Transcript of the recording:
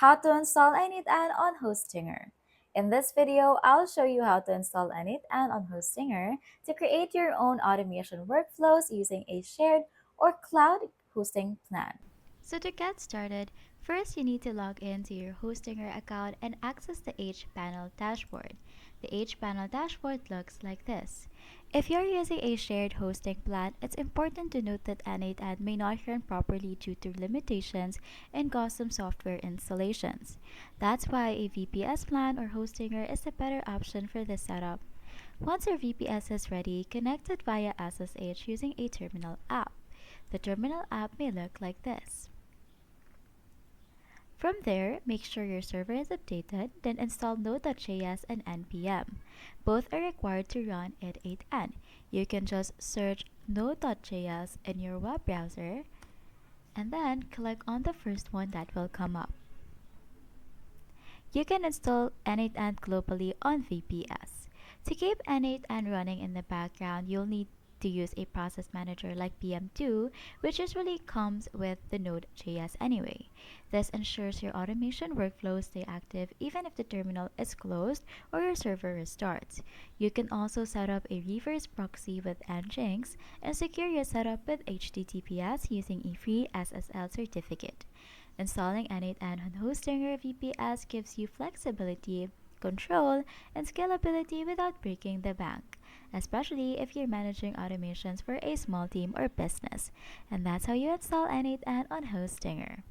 How to install N8N on Hostinger. In this video, I'll show you how to install N8N on Hostinger to create your own automation workflows using a shared or cloud hosting plan. So to get started, first you need to log into your Hostinger account and access the H-Panel dashboard. The H-Panel dashboard looks like this. If you're using a shared hosting plan, it's important to note that N8N may not run properly due to limitations in custom software installations. That's why a VPS plan or Hostinger is a better option for this setup. Once your VPS is ready, connect it via SSH using a terminal app. The terminal app may look like this. From there, make sure your server is updated, then install Node.js and npm. Both are required to run N8N. You can just search Node.js in your web browser and then click on the first one that will come up. You can install N8N globally on VPS. To keep N8N running in the background, you'll need to use a process manager like PM2, which usually comes with the Node.js anyway. This ensures your automation workflows stay active even if the terminal is closed or your server restarts. You can also set up a reverse proxy with Nginx and secure your setup with HTTPS using a free SSL certificate. Installing N8N on Hostinger VPS gives you flexibility, control, and scalability without breaking the bank, especially if you're managing automations for a small team or business. And that's how you install N8N on Hostinger.